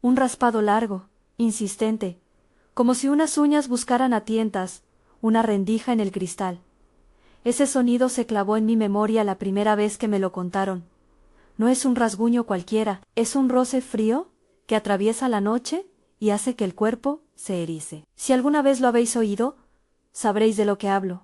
Un raspado largo, insistente, como si unas uñas buscaran a tientas una rendija en el cristal. Ese sonido se clavó en mi memoria la primera vez que me lo contaron. No es un rasguño cualquiera, es un roce frío que atraviesa la noche y hace que el cuerpo se erice. Si alguna vez lo habéis oído, sabréis de lo que hablo.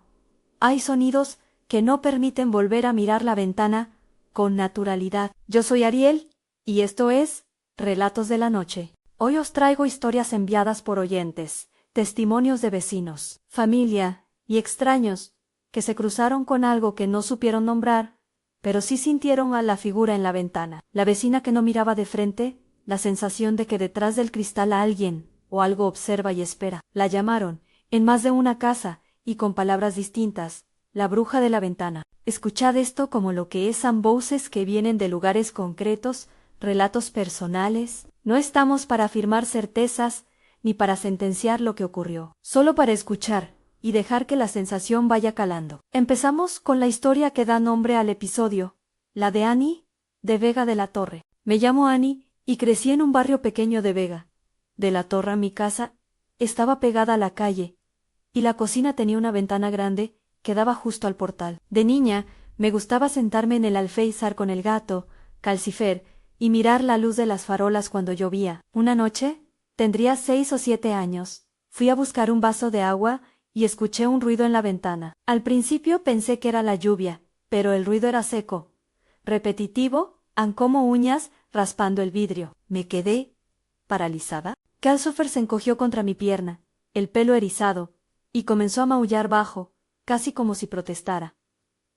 Hay sonidos que no permiten volver a mirar la ventana con naturalidad. Yo soy Ariel, y esto es Relatos de la Noche. Hoy os traigo historias enviadas por oyentes, testimonios de vecinos, familia y extraños que se cruzaron con algo que no supieron nombrar, pero sí sintieron a la figura en la ventana. La vecina que no miraba de frente, la sensación de que detrás del cristal alguien o algo observa y espera. La llamaron, en más de una casa, y con palabras distintas, la bruja de la ventana. Escuchad esto como lo que es, son voces que vienen de lugares concretos, relatos personales. No estamos para afirmar certezas, ni para sentenciar lo que ocurrió, solo para escuchar y dejar que la sensación vaya calando. Empezamos con la historia que da nombre al episodio, la de Annie, de Vega de la Torre. Me llamo Annie, y crecí en un barrio pequeño de Vega de la Torre. Mi casa estaba pegada a la calle, y la cocina tenía una ventana grande que daba justo al portal. De niña, me gustaba sentarme en el alféizar con el gato, Calcifer, y mirar la luz de las farolas cuando llovía. Una noche, tendría 6 o 7 años, fui a buscar un vaso de agua y escuché un ruido en la ventana. Al principio pensé que era la lluvia, pero el ruido era seco, repetitivo, como uñas raspando el vidrio. Me quedé paralizada. Calcifer se encogió contra mi pierna, el pelo erizado, y comenzó a maullar bajo, casi como si protestara.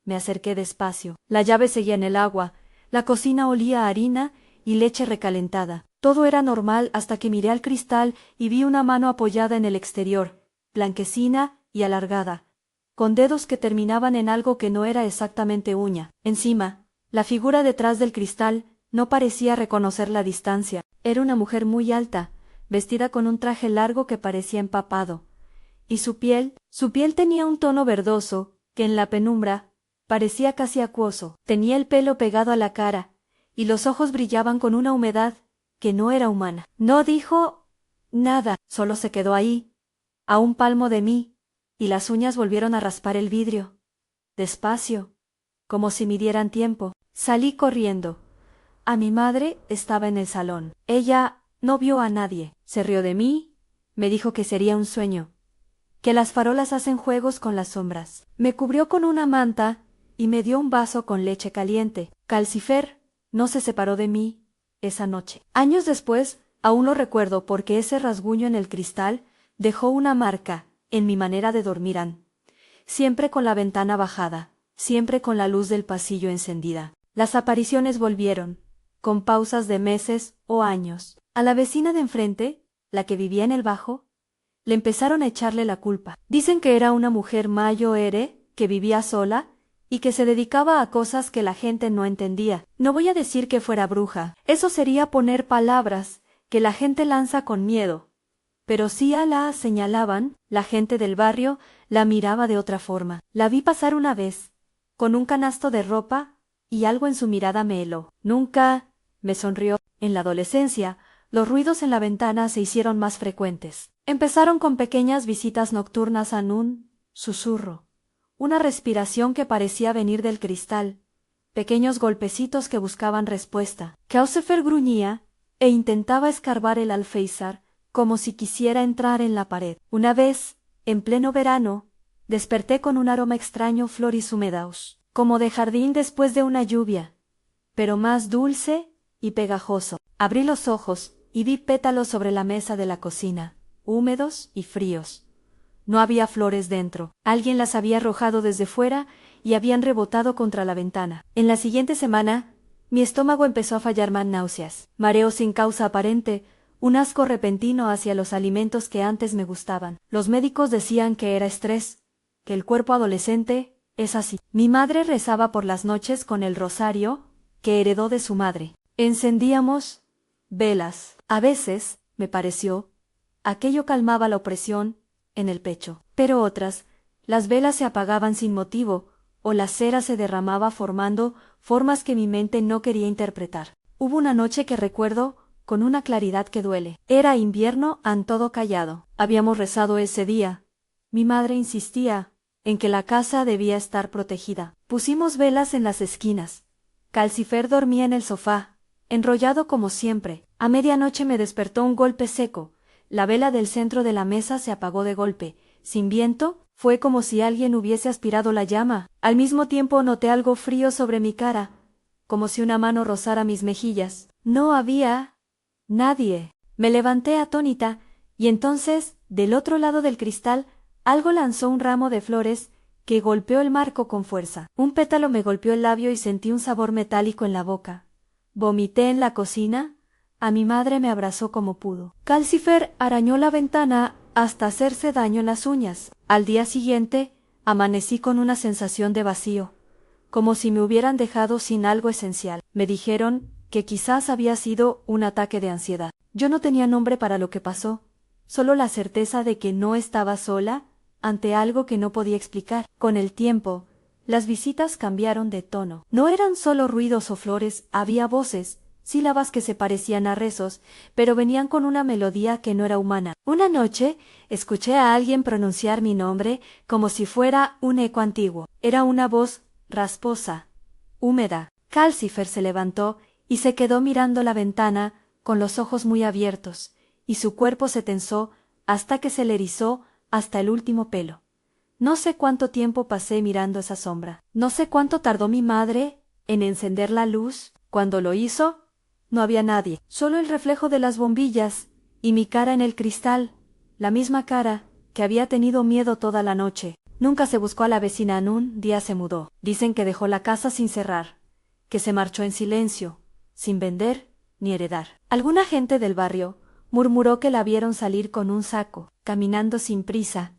Me acerqué despacio. La llave seguía en el agua, la cocina olía a harina y leche recalentada. Todo era normal hasta que miré al cristal y vi una mano apoyada en el exterior, blanquecina y alargada, con dedos que terminaban en algo que no era exactamente uña. Encima, la figura detrás del cristal no parecía reconocer la distancia. Era una mujer muy alta, vestida con un traje largo que parecía empapado, y su piel tenía un tono verdoso, que en la penumbra parecía casi acuoso. Tenía el pelo pegado a la cara, y los ojos brillaban con una humedad que no era humana. No dijo nada, solo se quedó ahí, a un palmo de mí, y las uñas volvieron a raspar el vidrio. Despacio, como si midieran tiempo. Salí corriendo. A mi madre estaba en el salón. Ella no vio a nadie. Se rió de mí, me dijo que sería un sueño, que las farolas hacen juegos con las sombras. Me cubrió con una manta y me dio un vaso con leche caliente. Calcifer no se separó de mí esa noche. Años después, aún lo recuerdo porque ese rasguño en el cristal dejó una marca en mi manera de dormir. Siempre con la ventana bajada, siempre con la luz del pasillo encendida. Las apariciones volvieron, con pausas de meses o años. A la vecina de enfrente, la que vivía en el bajo, le empezaron a echarle la culpa. Dicen que era una mujer mayor, que vivía sola y que se dedicaba a cosas que la gente no entendía. No voy a decir que fuera bruja, eso sería poner palabras que la gente lanza con miedo. Pero si la señalaban, la gente del barrio la miraba de otra forma. La vi pasar una vez, con un canasto de ropa, y algo en su mirada me heló. Nunca me sonrió. En la adolescencia, los ruidos en la ventana se hicieron más frecuentes. Empezaron con pequeñas visitas nocturnas, en un susurro, una respiración que parecía venir del cristal, pequeños golpecitos que buscaban respuesta. Calcifer gruñía e intentaba escarbar el alféizar como si quisiera entrar en la pared. Una vez, en pleno verano, desperté con un aroma extraño, flores húmedas, como de jardín después de una lluvia, pero más dulce y pegajoso. Abrí los ojos y vi pétalos sobre la mesa de la cocina, húmedos y fríos. No había flores dentro. Alguien las había arrojado desde fuera y habían rebotado contra la ventana. En la siguiente semana, mi estómago empezó a fallarme náuseas, mareo sin causa aparente, un asco repentino hacia los alimentos que antes me gustaban. Los médicos decían que era estrés, que el cuerpo adolescente es así. Mi madre rezaba por las noches con el rosario que heredó de su madre. Encendíamos velas. A veces, me pareció, aquello calmaba la opresión en el pecho. Pero otras, las velas se apagaban sin motivo, o la cera se derramaba formando formas que mi mente no quería interpretar. Hubo una noche que recuerdo con una claridad que duele. Era invierno, han todo callado. Habíamos rezado ese día. Mi madre insistía en que la casa debía estar protegida. Pusimos velas en las esquinas. Calcifer dormía en el sofá, enrollado como siempre. A medianoche me despertó un golpe seco. La vela del centro de la mesa se apagó de golpe. Sin viento, fue como si alguien hubiese aspirado la llama. Al mismo tiempo noté algo frío sobre mi cara, como si una mano rozara mis mejillas. No había nadie. Me levanté atónita, y entonces, del otro lado del cristal, algo lanzó un ramo de flores que golpeó el marco con fuerza. Un pétalo me golpeó el labio y sentí un sabor metálico en la boca. Vomité en la cocina. A mi madre me abrazó como pudo. Calcifer arañó la ventana hasta hacerse daño en las uñas. Al día siguiente, amanecí con una sensación de vacío, como si me hubieran dejado sin algo esencial. Me dijeron que quizás había sido un ataque de ansiedad. Yo no tenía nombre para lo que pasó, solo la certeza de que no estaba sola ante algo que no podía explicar. Con el tiempo, las visitas cambiaron de tono. No eran solo ruidos o flores, había voces, sílabas que se parecían a rezos, pero venían con una melodía que no era humana. Una noche, escuché a alguien pronunciar mi nombre como si fuera un eco antiguo. Era una voz rasposa, húmeda. Calcifer se levantó y se quedó mirando la ventana con los ojos muy abiertos, y su cuerpo se tensó hasta que se le erizó hasta el último pelo. No sé cuánto tiempo pasé mirando esa sombra. No sé cuánto tardó mi madre en encender la luz. Cuando lo hizo, no había nadie, solo el reflejo de las bombillas y mi cara en el cristal, la misma cara que había tenido miedo toda la noche. Nunca se buscó a la vecina. En un día se mudó. Dicen que dejó la casa sin cerrar, que se marchó en silencio, sin vender ni heredar. Alguna gente del barrio murmuró que la vieron salir con un saco, caminando sin prisa,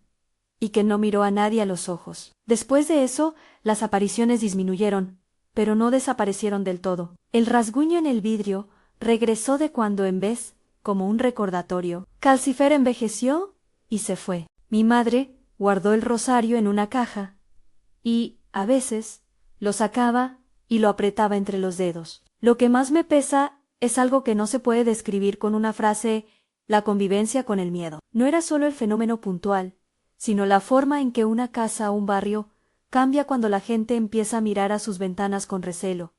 y que no miró a nadie a los ojos. Después de eso, las apariciones disminuyeron, pero no desaparecieron del todo. El rasguño en el vidrio regresó de cuando en vez, como un recordatorio. Calcifer envejeció y se fue. Mi madre guardó el rosario en una caja y, a veces, lo sacaba y lo apretaba entre los dedos. Lo que más me pesa es algo que no se puede describir con una frase: la convivencia con el miedo. No era solo el fenómeno puntual, sino la forma en que una casa o un barrio cambia cuando la gente empieza a mirar a sus ventanas con recelo.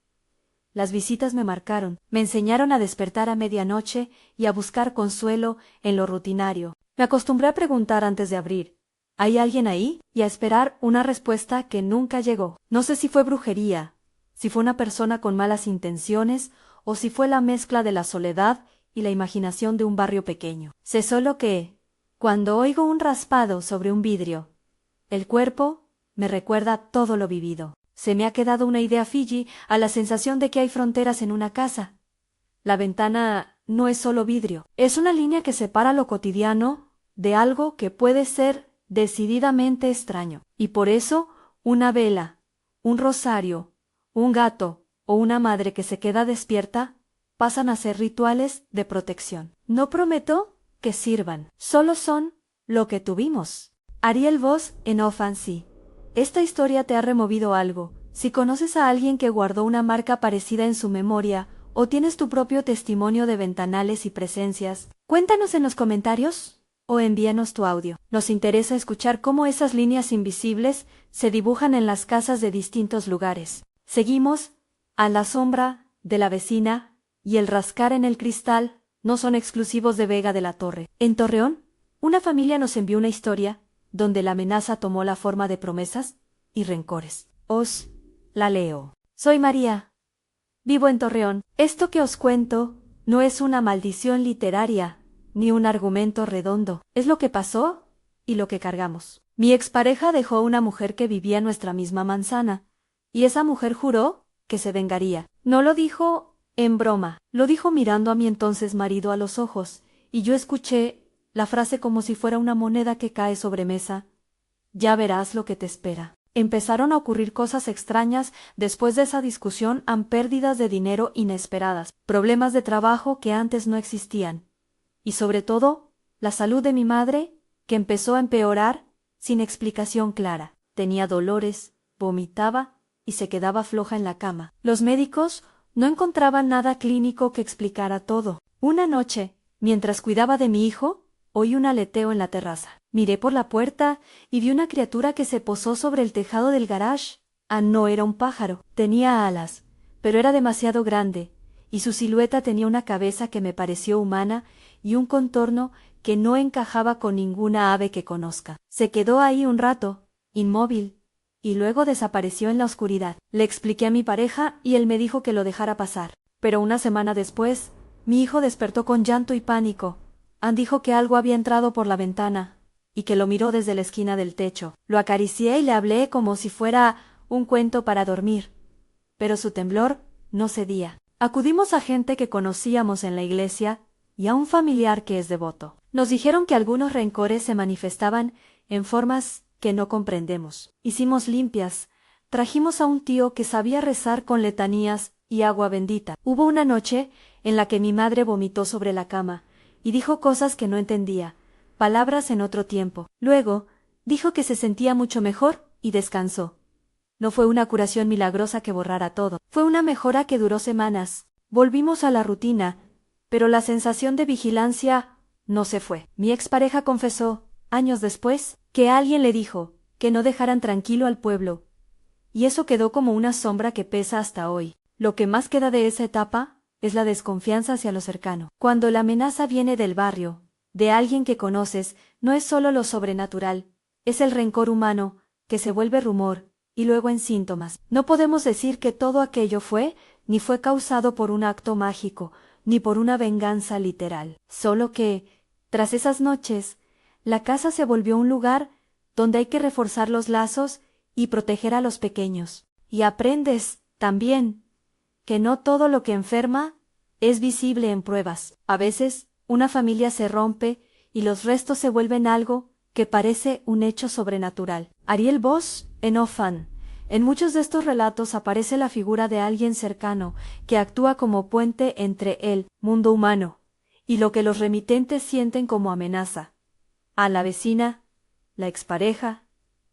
Las visitas me marcaron, me enseñaron a despertar a medianoche y a buscar consuelo en lo rutinario. Me acostumbré a preguntar antes de abrir: ¿hay alguien ahí? Y a esperar una respuesta que nunca llegó. No sé si fue brujería, si fue una persona con malas intenciones, o si fue la mezcla de la soledad y la imaginación de un barrio pequeño. Sé solo que, cuando oigo un raspado sobre un vidrio, el cuerpo me recuerda todo lo vivido. Se me ha quedado una idea Fiji a la sensación de que hay fronteras en una casa. La ventana no es solo vidrio, es una línea que separa lo cotidiano de algo que puede ser decididamente extraño. Y por eso, una vela, un rosario, un gato o una madre que se queda despierta pasan a ser rituales de protección. No prometo que sirvan, solo son lo que tuvimos. Ariel Voss en Ofancy. Esta historia te ha removido algo. Si conoces a alguien que guardó una marca parecida en su memoria, o tienes tu propio testimonio de ventanales y presencias, cuéntanos en los comentarios o envíanos tu audio. Nos interesa escuchar cómo esas líneas invisibles se dibujan en las casas de distintos lugares. Seguimos a la sombra de la vecina y el rascar en el cristal no son exclusivos de Vega de la Torre. En Torreón, una familia nos envió una historia donde la amenaza tomó la forma de promesas y rencores. Os la leo. Soy María. Vivo en Torreón. Esto que os cuento no es una maldición literaria, ni un argumento redondo. Es lo que pasó y lo que cargamos. Mi expareja dejó una mujer que vivía en nuestra misma manzana, y esa mujer juró que se vengaría. No lo dijo en broma, lo dijo mirando a mi entonces marido a los ojos, y yo escuché la frase como si fuera una moneda que cae sobre mesa: ya verás lo que te espera. Empezaron a ocurrir cosas extrañas después de esa discusión, pérdidas de dinero inesperadas, problemas de trabajo que antes no existían, y sobre todo, la salud de mi madre, que empezó a empeorar sin explicación clara. Tenía dolores, vomitaba y se quedaba floja en la cama. Los médicos no encontraban nada clínico que explicara todo. Una noche, mientras cuidaba de mi hijo, oí un aleteo en la terraza. Miré por la puerta y vi una criatura que se posó sobre el tejado del garage. Ah, no era un pájaro. Tenía alas, pero era demasiado grande, y su silueta tenía una cabeza que me pareció humana y un contorno que no encajaba con ninguna ave que conozca. Se quedó ahí un rato, inmóvil, y luego desapareció en la oscuridad. Le expliqué a mi pareja y él me dijo que lo dejara pasar. Pero una semana después, mi hijo despertó con llanto y pánico. Dijo que algo había entrado por la ventana, y que lo miró desde la esquina del techo. Lo acaricié y le hablé como si fuera un cuento para dormir. Pero su temblor no cedía. Acudimos a gente que conocíamos en la iglesia y a un familiar que es devoto. Nos dijeron que algunos rencores se manifestaban en formas que no comprendemos. Hicimos limpias, trajimos a un tío que sabía rezar con letanías y agua bendita. Hubo una noche en la que mi madre vomitó sobre la cama y dijo cosas que no entendía, palabras en otro tiempo. Luego, dijo que se sentía mucho mejor y descansó. No fue una curación milagrosa que borrara todo, fue una mejora que duró semanas. Volvimos a la rutina, pero la sensación de vigilancia no se fue. Mi expareja confesó, años después, que alguien le dijo que no dejaran tranquilo al pueblo, y eso quedó como una sombra que pesa hasta hoy. Lo que más queda de esa etapa es la desconfianza hacia lo cercano. Cuando la amenaza viene del barrio, de alguien que conoces, no es solo lo sobrenatural, es el rencor humano, que se vuelve rumor, y luego en síntomas. No podemos decir que todo aquello ni fue causado por un acto mágico, ni por una venganza literal. Solo que, tras esas noches, la casa se volvió un lugar donde hay que reforzar los lazos y proteger a los pequeños. Y aprendes, también, que no todo lo que enferma es visible en pruebas. A veces, una familia se rompe y los restos se vuelven algo que parece un hecho sobrenatural. Ariel Voss, en Ofan. En muchos de estos relatos aparece la figura de alguien cercano que actúa como puente entre el mundo humano y lo que los remitentes sienten como amenaza. A la vecina, la expareja,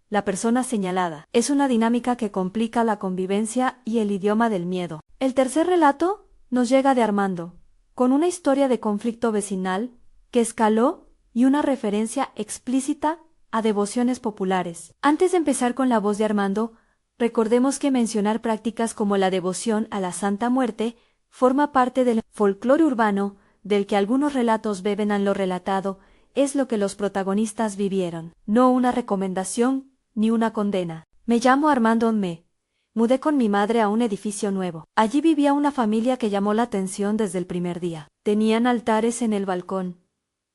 la persona señalada. Es una dinámica que complica la convivencia y el idioma del miedo. El tercer relato nos llega de Armando, con una historia de conflicto vecinal que escaló y una referencia explícita a devociones populares. Antes de empezar con la voz de Armando, recordemos que mencionar prácticas como la devoción a la Santa Muerte forma parte del folclore urbano del que algunos relatos beben a lo relatado, es lo que los protagonistas vivieron, no una recomendación ni una condena. Me llamo Armando. Me mudé con mi madre a un edificio nuevo. Allí vivía una familia que llamó la atención desde el primer día. Tenían altares en el balcón,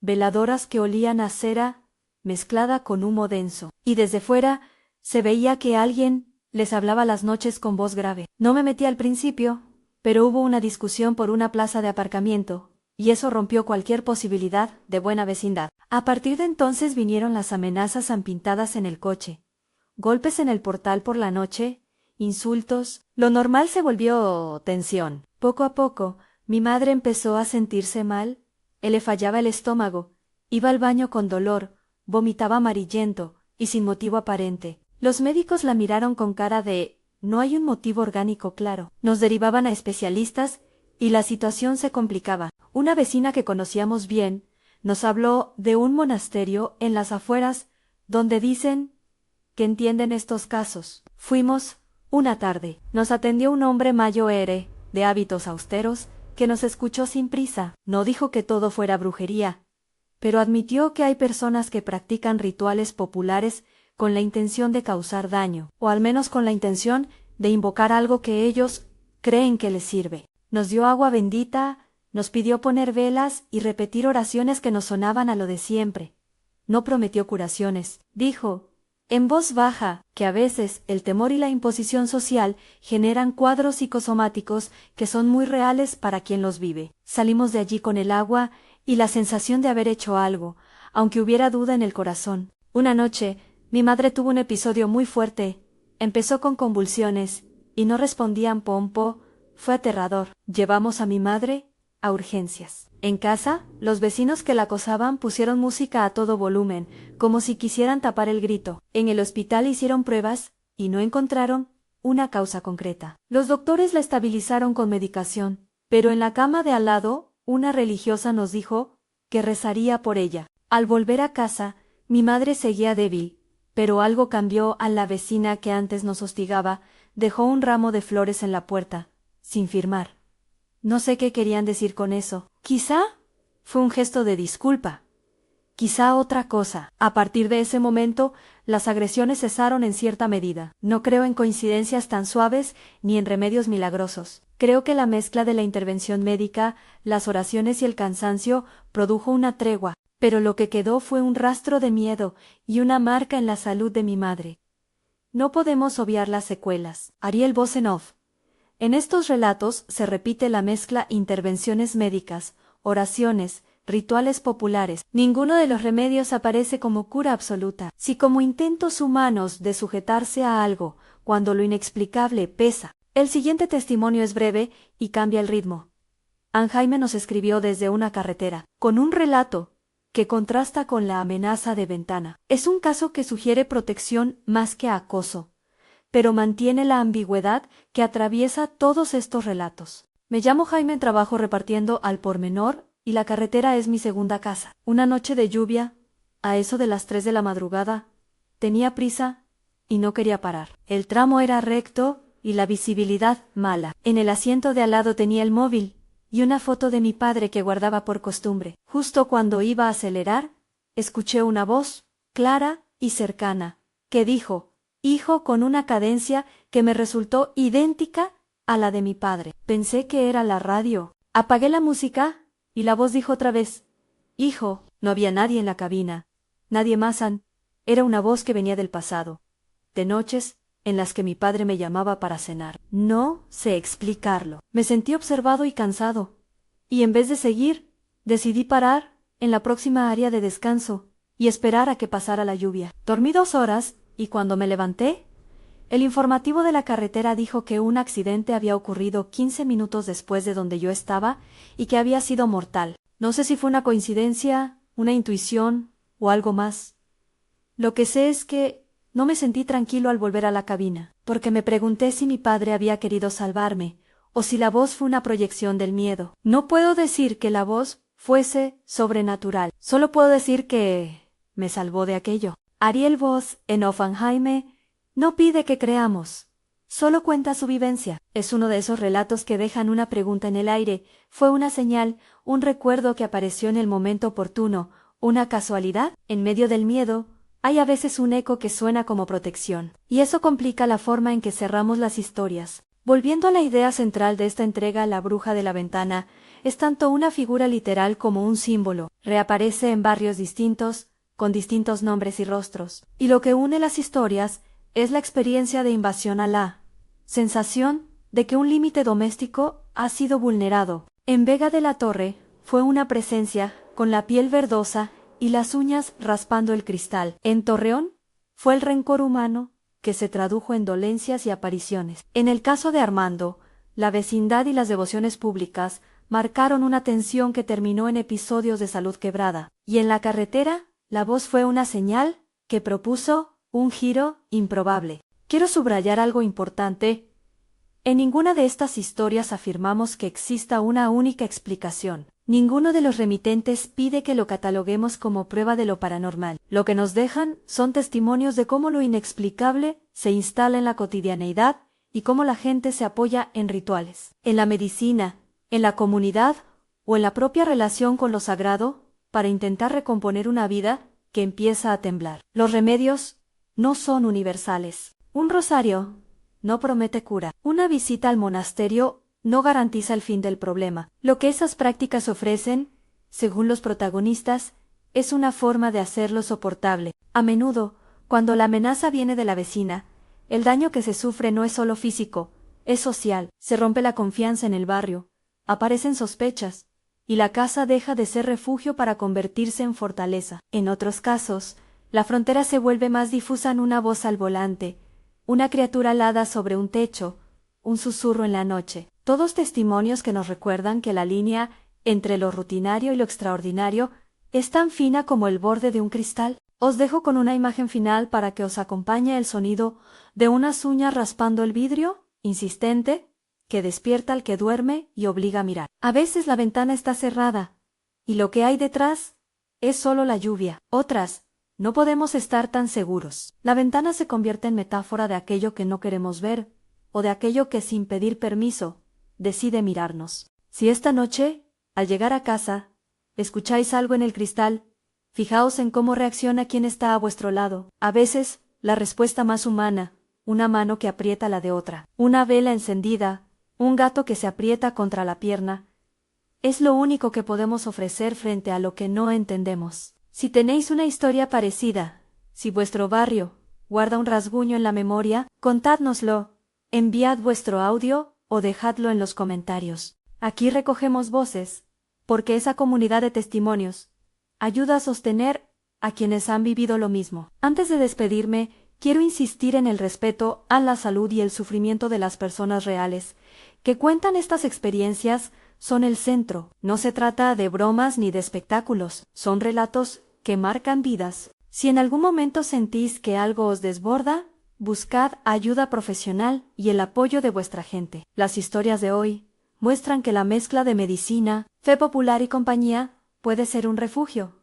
veladoras que olían a cera mezclada con humo denso, y desde fuera se veía que alguien les hablaba las noches con voz grave. No me metí al principio, pero hubo una discusión por una plaza de aparcamiento, y eso rompió cualquier posibilidad de buena vecindad. A partir de entonces vinieron las amenazas pintadas en el coche, golpes en el portal por la noche, insultos. Lo normal se volvió tensión. Poco a poco, mi madre empezó a sentirse mal, le fallaba el estómago, iba al baño con dolor, vomitaba amarillento y sin motivo aparente. Los médicos la miraron con cara de no hay un motivo orgánico claro. Nos derivaban a especialistas y la situación se complicaba. Una vecina que conocíamos bien nos habló de un monasterio en las afueras donde dicen que entienden estos casos. Fuimos una tarde. Nos atendió un hombre mayor, de hábitos austeros, que nos escuchó sin prisa. No dijo que todo fuera brujería, pero admitió que hay personas que practican rituales populares con la intención de causar daño, o al menos con la intención de invocar algo que ellos creen que les sirve. Nos dio agua bendita, nos pidió poner velas y repetir oraciones que nos sonaban a lo de siempre. No prometió curaciones. Dijo, en voz baja, que a veces el temor y la imposición social generan cuadros psicosomáticos que son muy reales para quien los vive. Salimos de allí con el agua y la sensación de haber hecho algo, aunque hubiera duda en el corazón. Una noche, mi madre tuvo un episodio muy fuerte. Empezó con convulsiones, y no respondían pompo. Fue aterrador. Llevamos a mi madre a urgencias. En casa, los vecinos que la acosaban pusieron música a todo volumen, como si quisieran tapar el grito. En el hospital hicieron pruebas, y no encontraron una causa concreta. Los doctores la estabilizaron con medicación, pero en la cama de al lado, Una religiosa nos dijo que rezaría por ella. Al volver a casa, mi madre seguía débil, pero algo cambió al la vecina que antes nos hostigaba, dejó un ramo de flores en la puerta, sin firmar. No sé qué querían decir con eso. Quizá fue un gesto de disculpa. Quizá otra cosa. A partir de ese momento, las agresiones cesaron en cierta medida. No creo en coincidencias tan suaves ni en remedios milagrosos. Creo que la mezcla de la intervención médica, las oraciones y el cansancio produjo una tregua, pero lo que quedó fue un rastro de miedo y una marca en la salud de mi madre. No podemos obviar las secuelas. Ariel Bosenov. En estos relatos se repite la mezcla intervenciones médicas, oraciones, rituales populares. Ninguno de los remedios aparece como cura absoluta, si como intentos humanos de sujetarse a algo, cuando lo inexplicable pesa. El siguiente testimonio es breve y cambia el ritmo. Ann Jaime nos escribió desde una carretera, con un relato que contrasta con la amenaza de ventana. Es un caso que sugiere protección más que acoso, pero mantiene la ambigüedad que atraviesa todos estos relatos. Me llamo Jaime, trabajo repartiendo al por menor y la carretera es mi segunda casa. Una noche de lluvia, a eso de las 3 de la madrugada, tenía prisa y no quería parar. El tramo era recto y la visibilidad mala. En el asiento de al lado tenía el móvil y una foto de mi padre que guardaba por costumbre. Justo cuando iba a acelerar, escuché una voz, clara y cercana, que dijo, hijo, con una cadencia que me resultó idéntica a la de mi padre. Pensé que era la radio. Apagué la música y la voz dijo otra vez, hijo. No había nadie en la cabina. Nadie más. Era una voz que venía del pasado. De noches en las que mi padre me llamaba para cenar. No sé explicarlo. Me sentí observado y cansado. Y en vez de seguir, decidí parar en la próxima área de descanso y esperar a que pasara la lluvia. Dormí 2 horas y cuando me levanté, el informativo de la carretera dijo que un accidente había ocurrido 15 minutos después de donde yo estaba y que había sido mortal. No sé si fue una coincidencia, una intuición o algo más. Lo que sé es que no me sentí tranquilo al volver a la cabina, porque me pregunté si mi padre había querido salvarme o si la voz fue una proyección del miedo. No puedo decir que la voz fuese sobrenatural, solo puedo decir que me salvó de aquello. Ariel Bosenov Jaime no pide que creamos, solo cuenta su vivencia. Es uno de esos relatos que dejan una pregunta en el aire. ¿Fue una señal, un recuerdo que apareció en el momento oportuno, una casualidad? En medio del miedo, hay a veces un eco que suena como protección, y eso complica la forma en que cerramos las historias. Volviendo a la idea central de esta entrega, la bruja de la ventana es tanto una figura literal como un símbolo. Reaparece en barrios distintos, con distintos nombres y rostros, y lo que une las historias es la experiencia de invasión a la sensación de que un límite doméstico ha sido vulnerado. En Vega de la Torre fue una presencia con la piel verdosa y las uñas raspando el cristal. En Torreón fue el rencor humano que se tradujo en dolencias y apariciones. En el caso de Armando, la vecindad y las devociones públicas marcaron una tensión que terminó en episodios de salud quebrada. Y en la carretera, la voz fue una señal que propuso un giro improbable. Quiero subrayar algo importante. En ninguna de estas historias afirmamos que exista una única explicación. Ninguno de los remitentes pide que lo cataloguemos como prueba de lo paranormal. Lo que nos dejan son testimonios de cómo lo inexplicable se instala en la cotidianeidad y cómo la gente se apoya en rituales, en la medicina, en la comunidad o en la propia relación con lo sagrado para intentar recomponer una vida que empieza a temblar. Los remedios no son universales. Un rosario no promete cura. Una visita al monasterio no garantiza el fin del problema. Lo que esas prácticas ofrecen, según los protagonistas, es una forma de hacerlo soportable. A menudo, cuando la amenaza viene de la vecina, el daño que se sufre no es solo físico, es social. Se rompe la confianza en el barrio, aparecen sospechas, y la casa deja de ser refugio para convertirse en fortaleza. En otros casos, la frontera se vuelve más difusa en una voz al volante, una criatura alada sobre un techo, un susurro en la noche. Todos testimonios que nos recuerdan que la línea entre lo rutinario y lo extraordinario es tan fina como el borde de un cristal. Os dejo con una imagen final para que os acompañe el sonido de unas uñas raspando el vidrio, insistente, que despierta al que duerme y obliga a mirar. A veces la ventana está cerrada, y lo que hay detrás es solo la lluvia. Otras, no podemos estar tan seguros. La ventana se convierte en metáfora de aquello que no queremos ver, o de aquello que sin pedir permiso, decide mirarnos. Si esta noche, al llegar a casa, escucháis algo en el cristal, fijaos en cómo reacciona quien está a vuestro lado. A veces, la respuesta más humana, una mano que aprieta la de otra, una vela encendida, un gato que se aprieta contra la pierna, es lo único que podemos ofrecer frente a lo que no entendemos. Si tenéis una historia parecida, si vuestro barrio guarda un rasguño en la memoria, contádnoslo, enviad vuestro audio o dejadlo en los comentarios. Aquí recogemos voces, porque esa comunidad de testimonios ayuda a sostener a quienes han vivido lo mismo. Antes de despedirme, quiero insistir en el respeto a la salud y el sufrimiento de las personas reales que cuentan estas experiencias. Son el centro. No se trata de bromas ni de espectáculos, son relatos que marcan vidas. Si en algún momento sentís que algo os desborda, buscad ayuda profesional y el apoyo de vuestra gente. Las historias de hoy muestran que la mezcla de medicina, fe popular y compañía puede ser un refugio,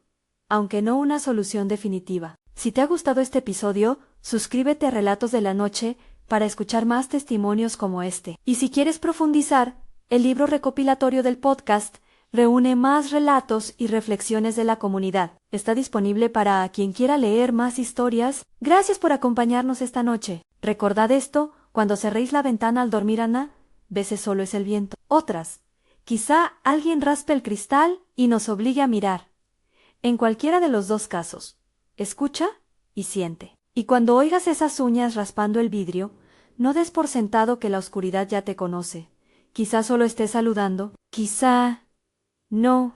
aunque no una solución definitiva. Si te ha gustado este episodio, suscríbete a Relatos de la Noche para escuchar más testimonios como este. Y si quieres profundizar, el libro recopilatorio del podcast reúne más relatos y reflexiones de la comunidad. Está disponible para quien quiera leer más historias. Gracias por acompañarnos esta noche. Recordad esto, cuando cerréis la ventana al dormir, veces solo es el viento. Otras, quizá alguien raspe el cristal y nos obligue a mirar. En cualquiera de los dos casos, escucha y siente. Y cuando oigas esas uñas raspando el vidrio, no des por sentado que la oscuridad ya te conoce. Quizá solo esté saludando, quizá no.